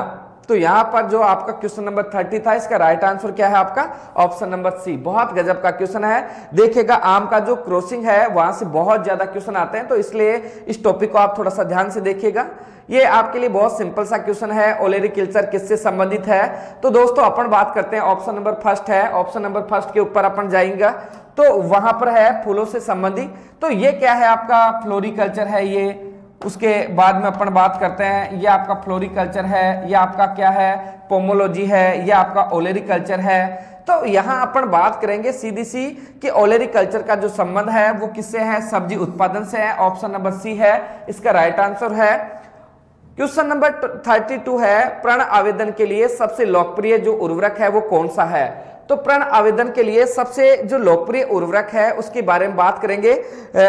[SPEAKER 1] तो यहां पर जो आपका क्वेश्चन नंबर 30 था इसका राइट आंसर क्या है आपका ऑप्शन नंबर C। बहुत गजब का क्वेश्चन है। देखिएगा आम का जो क्रॉसिंग है वहां से बहुत ज्यादा क्वेश्चन आते हैं तो इसलिए इस टॉपिक को आप थोड़ा सा ध्यान से देखिएगा। ये आपके लिए बहुत सिंपल सा क्वेश्चन है। ओलेरीकल्चर किससे संबंधित है? तो दोस्तों अपन बात करते हैं ऑप्शन नंबर फर्स्ट है। ऑप्शन नंबर फर्स्ट के ऊपर अपन जाएंगे तो वहां पर है फूलों से संबंधित। तो ये क्या है आपका फ्लोरिकल्चर है ये। उसके बाद में अपन बात करते हैं ये आपका फ्लोरिकल्चर है, ये आपका क्या है पोमोलॉजी है, ये आपका ओलेरीकल्चर है। तो यहां अपन बात करेंगे सीधी सी कि ओलेरीकल्चर का जो संबंध है वो किससे है, सब्जी उत्पादन से है। ऑप्शन नंबर C है इसका राइट आंसर है। क्वेश्चन नंबर 32 है प्रण आवेदन के लिए सबसे लोकप्रिय जो उर्वरक है वो कौन सा है। तो प्रण आवेदन के लिए सबसे जो लोकप्रिय उर्वरक है उसके बारे में बात करेंगे।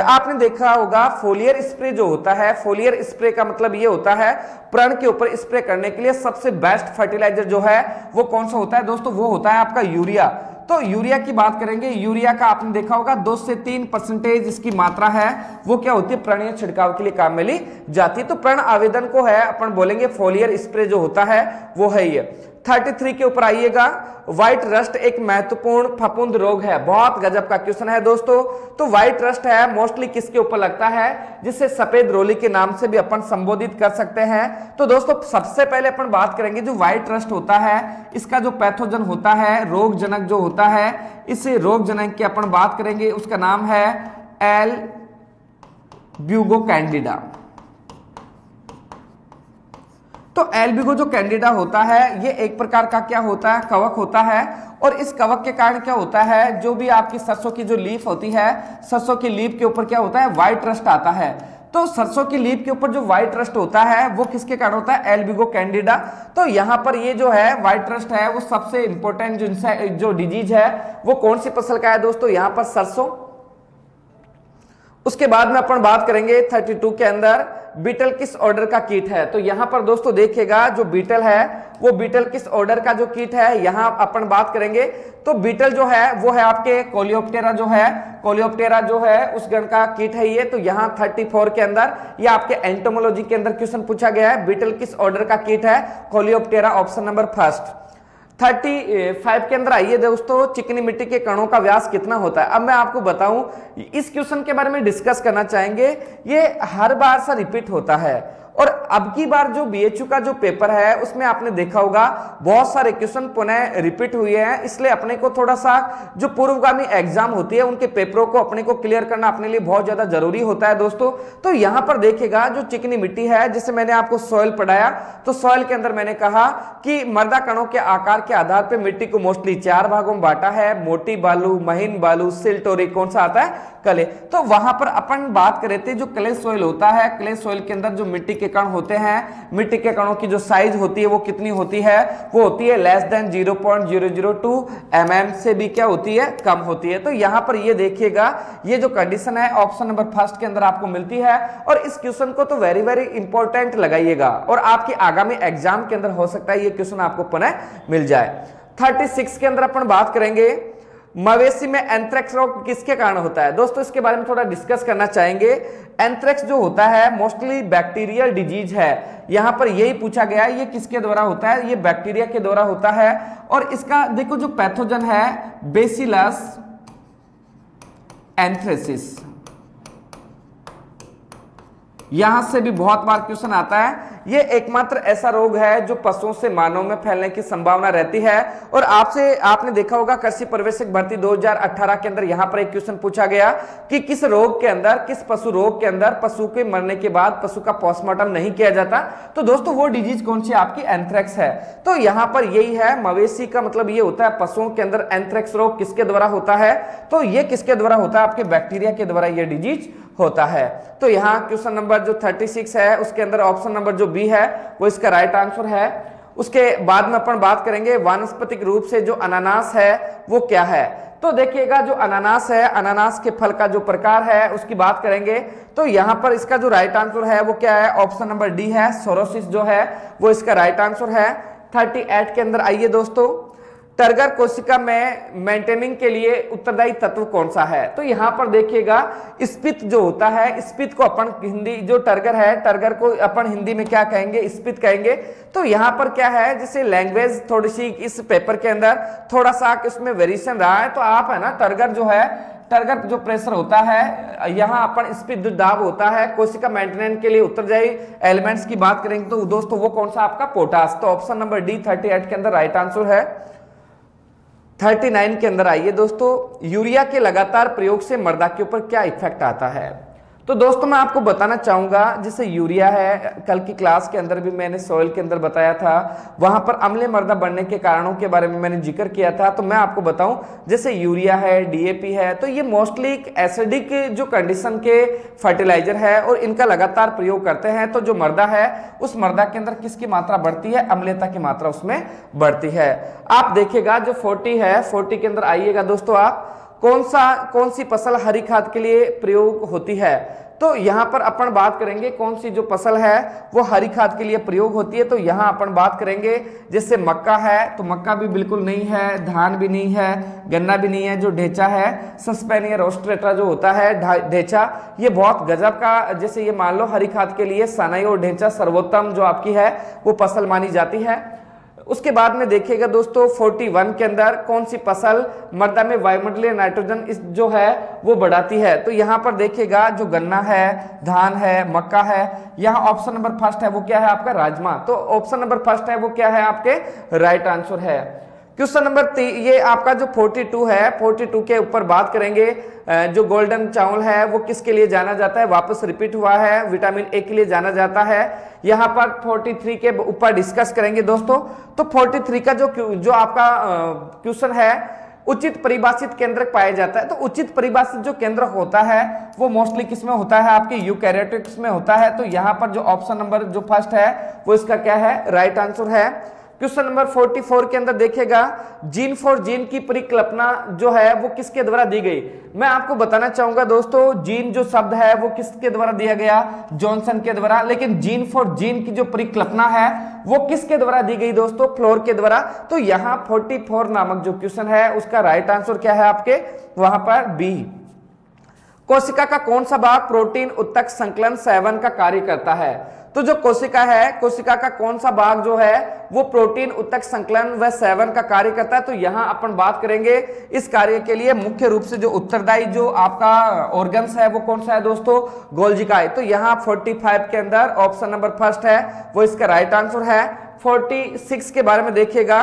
[SPEAKER 1] आपने देखा होगा फोलियर स्प्रे जो होता है, फोलियर स्प्रे का मतलब ये होता है प्रण के ऊपर स्प्रे करने के लिए सबसे बेस्ट फर्टिलाइजर जो है वो कौन सा होता है दोस्तों, वो होता है आपका यूरिया। तो यूरिया की बात करेंगे। यूरिया का आपने देखा होगा 2 से 3% इसकी मात्रा है वो क्या होती है, प्रणीय छिड़काव के लिए काम में ली जाती है। तो प्रण आवेदन को है अपन बोलेंगे फोलियर स्प्रे जो होता है वो है ये। 33 के ऊपर आइएगा, व्हाइट रस्ट एक महत्वपूर्ण फफूंद रोग है। बहुत गजब का क्वेश्चन है दोस्तों। तो व्हाइट रस्ट है मोस्टली किसके ऊपर लगता है, जिसे सफेद रोली के नाम से भी अपन संबोधित कर सकते हैं। तो दोस्तों सबसे पहले अपन बात करेंगे जो व्हाइट रस्ट होता है, इसका जो पैथोजन होता है, रोग जनक जो होता है, इस रोग जनक की अपन बात करेंगे, उसका नाम है एल ब्यूगो कैंडिडा। तो एल्बिगो जो कैंडिडा होता है ये एक प्रकार का क्या होता है, कवक होता है। और इस कवक के कारण क्या होता है, जो भी आपकी सरसों की जो लीफ होती है, सरसों की लीफ के ऊपर क्या होता है, व्हाइट रस्ट आता है। तो सरसों की लीफ के ऊपर जो व्हाइट रस्ट होता है वो किसके कारण होता है, एल्बिगो कैंडिडा। तो यहां पर ये जो है व्हाइट रस्ट है वो सबसे इंपॉर्टेंट जो डिजीज है वो कौन सी फसल का है दोस्तों, यहां पर सरसों। उसके बाद में अपन बात करेंगे 32 के अंदर बीटल किस ऑर्डर का कीट है। तो यहां पर दोस्तों देखिएगा जो बीटल है वो बीटल किस ऑर्डर का जो कीट है, यहां अपन बात करेंगे। तो बीटल जो है वो है आपके कोलियोप्टेरा जो है, कोलियोप्टेरा जो है उस गण का कीट है ये। तो यहां 34 के अंदर ये आपके एंटोमोलॉजी के अंदर क्वेश्चन पूछा गया है, बीटल किस ऑर्डर का कीट है, कोलियोप्टेरा, ऑप्शन नंबर फर्स्ट। 35 के अंदर आइए दोस्तों, चिकनी मिट्टी के कणों का व्यास कितना होता है। अब मैं आपको बताऊं, इस क्वेश्चन के बारे में डिस्कस करना चाहेंगे, ये हर बार सा रिपीट होता है। और अब की बार जो बीएचयू का जो पेपर है उसमें आपने देखा होगा बहुत सारे क्वेश्चन पुनः रिपीट हुए हैं, इसलिए अपने को थोड़ा सा जो पूर्वगामी एग्जाम होती है उनके पेपरों को अपने को क्लियर करना अपने लिए बहुत ज्यादा जरूरी होता है दोस्तों। तो यहां पर देखिएगा जो चिकनी मिट्टी है, जैसे मैंने आपको सॉइल पढ़ाया, तो सॉइल के अंदर मैंने कहा कि मृदा कणों के आकार के आधार पर मिट्टी को मोस्टली 4 भागों में बांटा है, मोटी बालू, महीन बालू, सिल्ट और एक कौन सा आता है, क्ले। तो वहां पर अपन बात कर रहे थे जो क्ले सॉइल होता है, क्ले सॉइल के अंदर जो मिट्टी के कण होते हैं, मिट्टी के कणों की जो साइज होती है वो कितनी होती है, वो होती है लेस देन 0.002 mm से भी क्या होती है, कम होती है। तो यहां पर ये देखिएगा ये जो कंडीशन है ऑप्शन नंबर फर्स्ट के अंदर आपको मिलती है। और इस क्वेश्चन को तो वेरी वेरी इंपॉर्टेंट लगाइएगा और आपके आगामी एग्जाम के अंदर हो सकता है ये क्वेश्चन आपको पुनः मिल जाए। 36 के अंदर अपन बात करेंगे मवेशी में एंथ्रेक्स रोग किसके कारण होता है। दोस्तों इसके बारे में थोड़ा डिस्कस करना चाहेंगे। एंथ्रेक्स जो होता है मोस्टली बैक्टीरियल डिजीज है, यहां पर यही पूछा गया है ये किसके द्वारा होता है, ये बैक्टीरिया के द्वारा होता है। और इसका देखो जो पैथोजन है बेसिलस एंथ्रेसिस, यहां से भी बहुत बार क्वेश्चन आता है। ये एकमात्र ऐसा रोग है जो पशुओं से मानव में फैलने की संभावना रहती है। और आपने देखा होगा कृषि प्रवेशक भर्ती 2018 के अंदर यहां पर एक क्वेश्चन पूछा गया कि किस रोग के अंदर, किस पशु रोग के अंदर पशु के मरने के बाद पशु का पोस्टमार्टम नहीं किया जाता। तो दोस्तों वो डिजीज कौन सी आपकी, एंथ्रेक्स है। तो यहां पर यही है, मवेशी का मतलब ये होता है पशुओं के अंदर एंथ्रेक्स रोग किसके द्वारा होता है, तो ये किसके द्वारा होता है, आपके बैक्टीरिया के द्वारा ये डिजीज होता है। तो यहाँ क्वेश्चन नंबर जो 36 है उसके अंदर ऑप्शन नंबर जो बी है वो इसका राइट आंसर है। उसके बाद में अपन बात करेंगे वानस्पतिक रूप से जो अनानास है वो क्या है। तो देखिएगा जो अनानास है, अनानास के फल का जो प्रकार है उसकी बात करेंगे। तो यहां पर इसका जो राइट आंसर है वो क्या है, ऑप्शन नंबर डी है, सोरोसिस जो है वो इसका राइट आंसर है। 38 के अंदर आइए दोस्तों, टर्गर कोशिका में मेंटेनिंग के लिए उत्तरदायी तत्व कौन सा है। तो यहां पर देखिएगा स्पित जो होता है, स्पित को अपन हिंदी जो टर्गर है, टर्गर को अपन हिंदी में क्या कहेंगे, स्पित कहेंगे। तो यहां पर क्या है, जैसे लैंग्वेज थोड़ी सी इस पेपर के अंदर थोड़ा सा इसमें वेरिएशन रहा है। तो आप है ना टर्गर जो है, टर्गर जो प्रेशर होता है, यहाँ अपन स्पित जो दाब होता है, कोशिका मेंटेनेंस के लिए उत्तरदायी एलिमेंट्स की बात करेंगे तो दोस्तों वो कौन सा आपका, पोटास। तो ऑप्शन नंबर डी 38 के अंदर राइट आंसर है। 39 के अंदर आइए दोस्तों, यूरिया के लगातार प्रयोग से मृदा के ऊपर क्या इफेक्ट आता है। तो दोस्तों मैं आपको बताना चाहूंगा, जैसे यूरिया है, कल की क्लास के अंदर भी मैंने सॉइल के अंदर बताया था, वहां पर अम्लीय मृदा बनने के कारणों के बारे में मैंने जिक्र किया था। तो मैं आपको बताऊं जैसे यूरिया है, डीएपी है, तो ये मोस्टली एसिडिक जो कंडीशन के फर्टिलाइजर है और इनका लगातार प्रयोग करते हैं। तो जो मृदा है उस मृदा के अंदर किसकी मात्रा बढ़ती है, अम्लीयता की मात्रा उसमें बढ़ती है। आप देखिएगा जो 40 है, 40 के अंदर आइएगा दोस्तों, आप कौन सी फसल हरी खाद के लिए प्रयोग होती है। तो यहां पर अपन बात करेंगे कौन सी जो फसल है वो हरी खाद के लिए प्रयोग होती है। तो यहां अपन बात करेंगे जैसे मक्का है, तो मक्का भी बिल्कुल नहीं है, धान भी नहीं है, गन्ना भी नहीं है। जो ढेंचा है, सस्पेनिया रोस्ट्रेटा जो होता है ढेंचा, ये बहुत गजब का, जैसे ये मान लो हरी खाद के लिए सनई और ढेंचा सर्वोत्तम जो आपकी है वो फसल मानी जाती है। उसके बाद में देखिएगा दोस्तों 41 के अंदर कौन सी फसल मृदा में वायुमंडलीय नाइट्रोजन इस जो है वो बढ़ाती है। तो यहाँ पर देखिएगा जो गन्ना है, धान है, मक्का है, यहाँ ऑप्शन नंबर फर्स्ट है वो क्या है आपका राजमा। तो ऑप्शन नंबर फर्स्ट है वो क्या है आपके राइट आंसर है। क्वेश्चन नंबर ये आपका जो 42 है, 42 के ऊपर बात करेंगे। जो गोल्डन चावल है वो किसके लिए जाना जाता है, वापस रिपीट हुआ है, विटामिन ए के लिए जाना जाता है। यहाँ पर 43 के ऊपर डिस्कस करेंगे दोस्तों। तो 43 का जो आपका क्वेश्चन है, उचित परिभाषित केंद्रक पाया जाता है। तो उचित परिभाषित जो केंद्रक होता है वो मोस्टली किसमें होता है, आपके यूकैरियोटिक्स में होता है। तो यहाँ पर जो ऑप्शन नंबर जो फर्स्ट है वो इसका क्या है, राइट आंसर है। क्वेश्चन नंबर 44 के अंदर देखिएगा जीन फॉर जीन की परिकल्पना जो है वो किसके द्वारा दी गई। मैं आपको बताना चाहूंगा दोस्तों, जीन जो शब्द है वो किसके द्वारा दिया गया, जॉनसन के द्वारा। लेकिन जीन फॉर जीन की जो परिकल्पना है वो किसके द्वारा दी गई दोस्तों, फ्लोर के द्वारा। तो यहाँ 44 नामक जो क्वेश्चन है उसका राइट आंसर क्या है आपके वहां पर बी। कोशिका का कौन सा भाग प्रोटीन उत्तक संकलन सेवन का कार्य करता है। तो जो कोशिका है, कोशिका का कौन सा भाग जो है वो प्रोटीन उत्तक संकलन व सेवन का कार्य करता है। तो यहां अपन बात करेंगे इस कार्य के लिए मुख्य रूप से जो उत्तरदायी जो आपका ऑर्गन्स है वो कौन सा है दोस्तों, गोल्जिकाई। तो यहां 45 के अंदर ऑप्शन नंबर फर्स्ट है वो इसका राइट आंसर है। 46 के बारे में देखिएगा,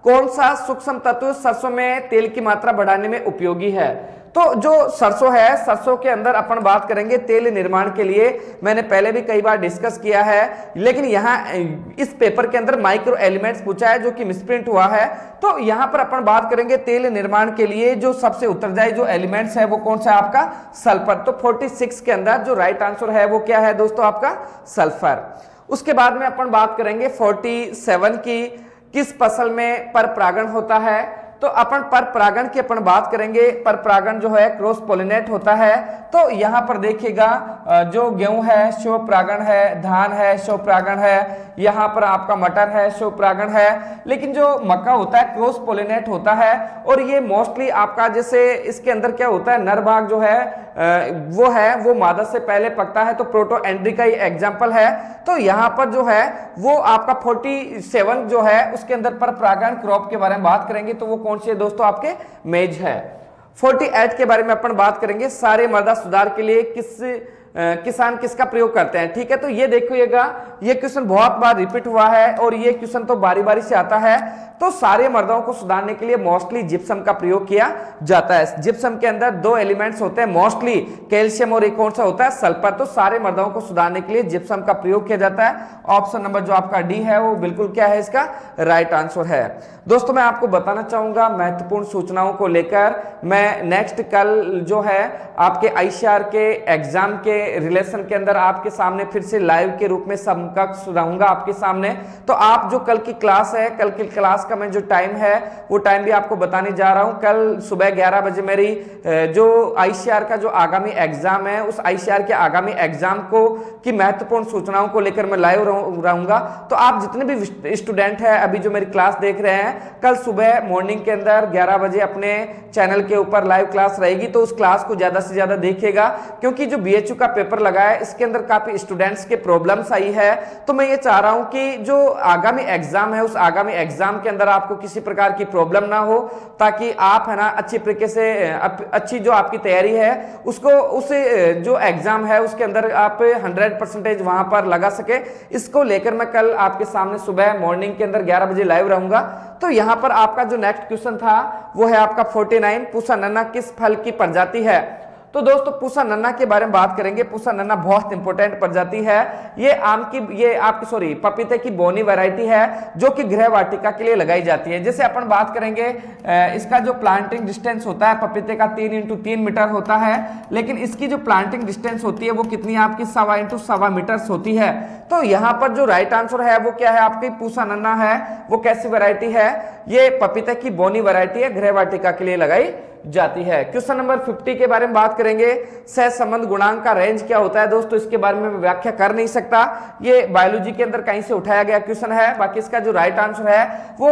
[SPEAKER 1] कौन सा सूक्ष्म तत्व सरसों में तेल की मात्रा बढ़ाने में उपयोगी है। तो जो सरसों है, सरसों के अंदर अपन बात करेंगे तेल निर्माण के लिए। मैंने पहले भी कई बार डिस्कस किया है, लेकिन यहाँ इस पेपर के अंदर माइक्रो एलिमेंट्स पूछा है जो कि मिसप्रिंट हुआ है। तो यहाँ पर अपन बात करेंगे तेल निर्माण के लिए जो सबसे उत्तरदायी जो एलिमेंट्स है वो कौन सा है आपका, सल्फर। तो 46 के अंदर जो राइट आंसर है वो क्या है दोस्तों, आपका सल्फर। उसके बाद में अपन बात करेंगे 47 की, किस फसल में पर परागण होता है। तो अपन पर परागण की अपन बात करेंगे, पर परागण जो है क्रॉस पोलिनेट होता है। तो यहाँ पर देखिएगा जो गेहूं है शो परागण है, धान है शो परागण है, यहाँ पर आपका मटर है शो परागण है। लेकिन जो मक्का होता है क्रॉस पोलिनेट होता है, और ये मोस्टली आपका जैसे इसके अंदर क्या होता है, नर भाग जो है वो मादा से पहले पकता है। तो प्रोटो एंड्री का ये एग्जाम्पल है। तो यहाँ पर जो है वो आपका 47 जो है उसके अंदर पर परागण क्रॉप के बारे में बात करेंगे। तो वो कौन सी है दोस्तों, आपके मेज है। 48 के बारे में अपन बात करेंगे, सारे मृदा सुधार के लिए किसान किसका प्रयोग करते हैं। ठीक है, तो ये देखिएगा ये क्वेश्चन बहुत बार रिपीट हुआ है और ये क्वेश्चन तो बारी बारी से आता है। तो सारे मृदाओं को सुधारने के लिए मोस्टली जिप्सम का प्रयोग किया जाता है। जिप्सम के अंदर दो एलिमेंट्स होते हैं मोस्टली, कैल्शियम और एक कौन सा होता है, सल्फर। तो सारे मृदाओं को सुधारने के लिए जिप्सम का प्रयोग किया जाता है। ऑप्शन नंबर जो आपका डी है वो बिल्कुल क्या है, इसका राइट आंसर है। दोस्तों मैं आपको बताना चाहूंगा महत्वपूर्ण सूचनाओं को लेकर, मैं नेक्स्ट कल जो है आपके आईसीआर के एग्जाम के रिलेशन के अंदर आपके सामने फिर से लाइव के रूप में समकक्ष रहूंगा आपके सामने। तो आप जो कल की क्लास है, कल की क्लास का मैं जो टाइम है वो टाइम भी आपको बताने जा रहा हूं। कल सुबह 11 बजे मेरी जो आईसीआर का जो आगामी एग्जाम है उस आईसीआर के आगामी एग्जाम को की महत्वपूर्ण सूचनाओं को लेकर मैं लाइव रहूंगा। तो आप जितने भी स्टूडेंट हैं अभी जो मेरी क्लास देख रहे हैं, कल सुबह मॉर्निंग के अंदर 11 बजे अपने चैनल के ऊपर लाइव क्लास रहेगी। तो उस क्लास को ज्यादा से ज्यादा देखिएगा, क्योंकि जो बीएचयू का पेपर लगा है इसके अंदर काफी स्टूडेंट्स के प्रॉब्लम्स आई है। तो मैं ये चाह रहा हूं कि जो आगामी एग्जाम है उस आगामी एग्जाम के अंदर आपको किसी प्रकार की प्रॉब्लम ना हो, ताकि आप है ना अच्छी तरीके से अच्छी जो आपकी तैयारी है उसको उस जो एग्जाम है उसके अंदर आप 100% वहां पर लगा सके। इसको लेकर मैं कल आपके सामने सुबह मॉर्निंग के अंदर 11 बजे लाइव रहूंगा। तो यहां पर आपका जो नेक्स्ट क्वेश्चन था वो है आपका 49, पूसा नन्ना किस फल की प्रजाति है। तो दोस्तों पूसा नन्ना के बारे में बात करेंगे। पूसा नन्ना बहुत इंपॉर्टेंट प्रजाति है। ये आपकी पपीते की बोनी वैरायटी है जो कि गृह वाटिका के लिए लगाई जाती है। जैसे अपन बात करेंगे इसका जो प्लांटिंग डिस्टेंस होता है पपीते का 3x3 मीटर होता है, लेकिन इसकी जो प्लांटिंग डिस्टेंस होती है वो कितनी आपकी 1.25 मीटर्स होती है। तो यहाँ पर जो राइट आंसर है वो क्या है, आपकी पूसा नन्ना है। वो कैसी वैरायटी है, ये पपीते की बोनी वैरायटी है, गृह वाटिका के लिए लगाई जाती है। क्वेश्चन नंबर 50 के बारे में बात करेंगे। सहसंबंध गुणांक का रेंज क्या होता है दोस्तों, इसके बारे में मैं व्याख्या कर नहीं सकता, ये बायोलॉजी के अंदर कहीं से उठाया गया क्वेश्चन है। बाकी इसका जो राइट आंसर है वो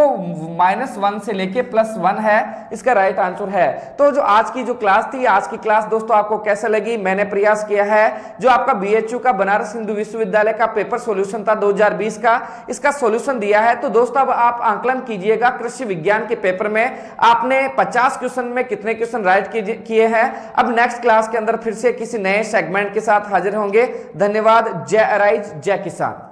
[SPEAKER 1] -1 से लेके +1 है, इसका राइट आंसर है। तो जो आज की जो क्लास थी, आज की क्लास दोस्तों आपको कैसा लगी, मैंने प्रयास किया है जो आपका बीएचयू का बनारस हिंदू विश्वविद्यालय का पेपर सॉल्यूशन था 2020 का, इसका सॉल्यूशन दिया है। तो दोस्तों अब आप आंकलन कीजिएगा कृषि विज्ञान के पेपर में आपने 50 क्वेश्चन में कितने क्वेश्चन राइट किए हैं। अब नेक्स्ट क्लास के अंदर फिर से किसी नए सेगमेंट के साथ हाजिर होंगे। धन्यवाद। जय अराइज, जय किसान।